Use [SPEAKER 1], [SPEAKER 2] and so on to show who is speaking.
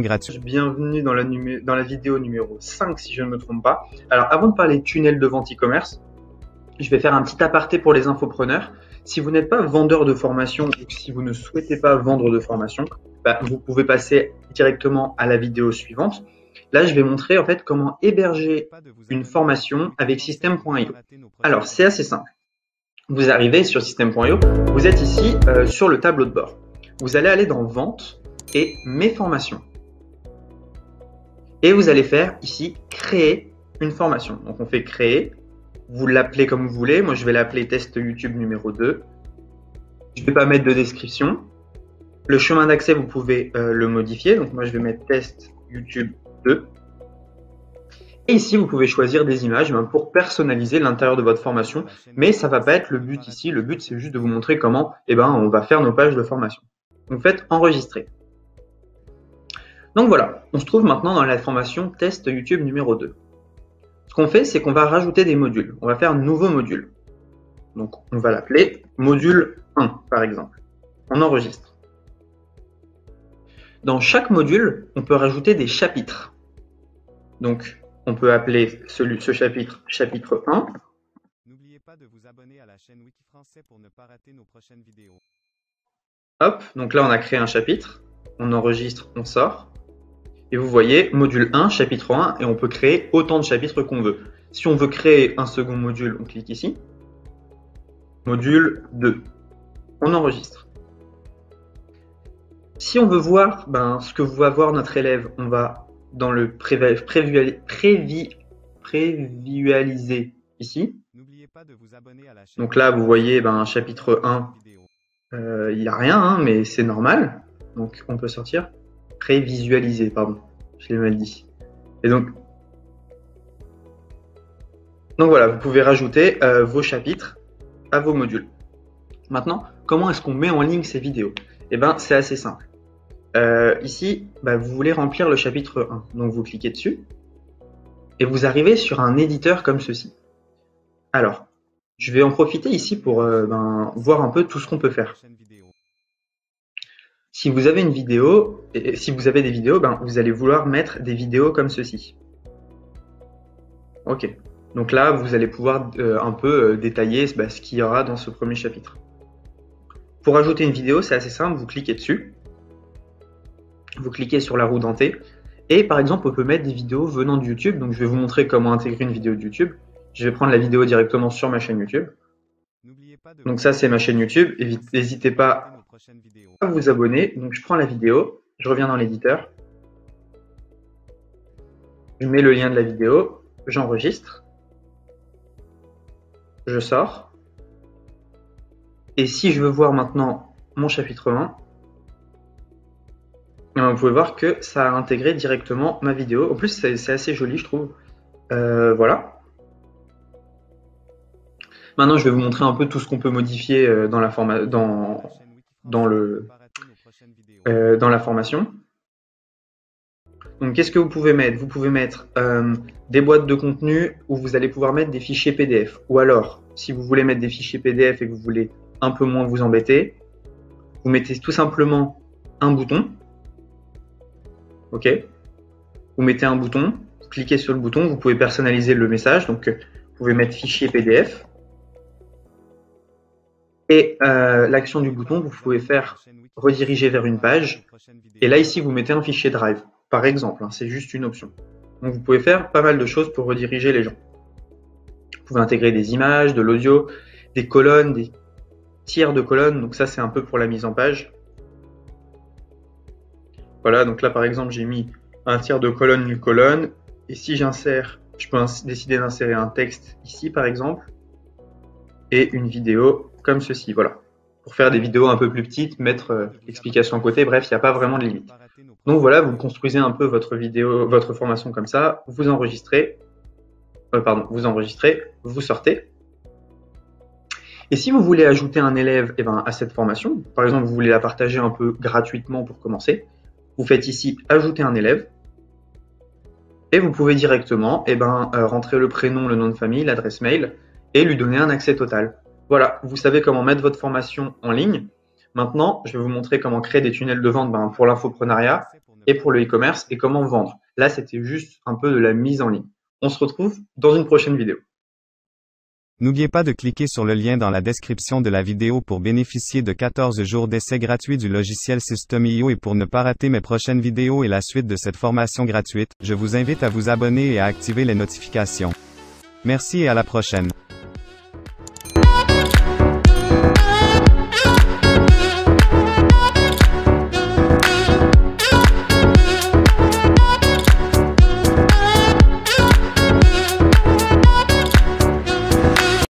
[SPEAKER 1] gratuit.
[SPEAKER 2] Bienvenue dans la vidéo numéro 5 si je ne me trompe pas. Alors avant de parler tunnel de vente e-commerce, je vais faire un petit aparté pour les infopreneurs. Si vous n'êtes pas vendeur de formation ou si vous ne souhaitez pas vendre de formation, vous pouvez passer directement à la vidéo suivante. Là, je vais montrer en fait comment héberger une formation avec System.io. Alors, c'est assez simple. Vous arrivez sur System.io, vous êtes ici sur le tableau de bord. Vous allez aller dans Vente et Mes formations. Et vous allez faire ici Créer une formation. Donc, on fait Créer. Vous l'appelez comme vous voulez. Moi, je vais l'appeler Test YouTube numéro 2. Je ne vais pas mettre de description. Le chemin d'accès, vous pouvez le modifier. Donc, moi, je vais mettre Test YouTube 2. Et ici, vous pouvez choisir des images pour personnaliser l'intérieur de votre formation. Mais ça ne va pas être le but ici. Le but, c'est juste de vous montrer comment on va faire nos pages de formation. Donc, faites Enregistrer. Donc voilà, on se trouve maintenant dans la formation Test YouTube numéro 2. Ce qu'on fait, c'est qu'on va rajouter des modules. On va faire un nouveau module. Donc, on va l'appeler module 1, par exemple. On enregistre. Dans chaque module, on peut rajouter des chapitres. Donc, on peut appeler ce chapitre, chapitre 1.
[SPEAKER 1] N'oubliez pas de vous abonner à la chaîne Wikifrançais pour ne pas rater nos prochaines vidéos.
[SPEAKER 2] Hop, donc là, on a créé un chapitre. On enregistre, on sort. Et vous voyez, module 1, chapitre 1, et on peut créer autant de chapitres qu'on veut. Si on veut créer un second module, on clique ici. Module 2. On enregistre. Si on veut voir ce que va voir notre élève, on va dans le prévisualiser ici. Donc là, vous voyez chapitre 1, il n'y a rien, mais c'est normal. Donc on peut sortir. Prévisualiser, pardon, je l'ai mal dit. Et donc voilà, vous pouvez rajouter vos chapitres à vos modules. Maintenant, comment est-ce qu'on met en ligne ces vidéos? C'est assez simple. Ici, vous voulez remplir le chapitre 1. Donc vous cliquez dessus et vous arrivez sur un éditeur comme ceci. Alors, je vais en profiter ici pour voir un peu tout ce qu'on peut faire. Si vous avez une vidéo, et si vous avez des vidéos, vous allez vouloir mettre des vidéos comme ceci. Ok. Donc là, vous allez pouvoir un peu détailler ce qu'il y aura dans ce premier chapitre. Pour ajouter une vidéo, c'est assez simple. Vous cliquez dessus. Vous cliquez sur la roue dentée. Et par exemple, on peut mettre des vidéos venant de YouTube. Donc je vais vous montrer comment intégrer une vidéo de YouTube. Je vais prendre la vidéo directement sur ma chaîne YouTube. Donc ça, c'est ma chaîne YouTube. N'hésitez pas à vous abonner. Donc je prends la vidéo, je reviens dans l'éditeur, je mets le lien de la vidéo, j'enregistre, je sors. Et si je veux voir maintenant mon chapitre 1, vous pouvez voir que ça a intégré directement ma vidéo. En plus, c'est assez joli, je trouve. Voilà. Maintenant, je vais vous montrer un peu tout ce qu'on peut modifier dans la formation. Donc, qu'est-ce que vous pouvez mettre? Vous pouvez mettre des boîtes de contenu où vous allez pouvoir mettre des fichiers PDF. Ou alors, si vous voulez mettre des fichiers PDF et que vous voulez un peu moins vous embêter, vous mettez tout simplement un bouton. Ok. Vous mettez un bouton, vous cliquez sur le bouton, vous pouvez personnaliser le message. Donc, vous pouvez mettre fichier PDF. Et l'action du bouton, vous pouvez faire rediriger vers une page. Et là, ici, vous mettez un fichier Drive, par exemple. C'est juste une option. Donc, vous pouvez faire pas mal de choses pour rediriger les gens. Vous pouvez intégrer des images, de l'audio, des colonnes, des tiers de colonnes. Donc ça, c'est un peu pour la mise en page. Voilà, donc là, par exemple, j'ai mis un tiers de colonne, une colonne. Et si j'insère, je peux décider d'insérer un texte ici, par exemple, et une vidéo comme ceci, voilà. Pour faire des vidéos un peu plus petites, mettre l'explication à côté, bref, il n'y a pas vraiment de limite. Donc voilà, vous construisez un peu votre formation comme ça, vous enregistrez, vous sortez. Et si vous voulez ajouter un élève à cette formation, par exemple, vous voulez la partager un peu gratuitement pour commencer, vous faites ici « Ajouter un élève » et vous pouvez directement rentrer le prénom, le nom de famille, l'adresse mail et lui donner un accès total. Voilà, vous savez comment mettre votre formation en ligne. Maintenant, je vais vous montrer comment créer des tunnels de vente pour l'infoprenariat. et pour le e-commerce et comment vendre. Là, c'était juste un peu de la mise en ligne. On se retrouve dans une prochaine vidéo.
[SPEAKER 1] N'oubliez pas de cliquer sur le lien dans la description de la vidéo pour bénéficier de 14 jours d'essai gratuit du logiciel System.io et pour ne pas rater mes prochaines vidéos et la suite de cette formation gratuite, je vous invite à vous abonner et à activer les notifications. Merci et à la prochaine.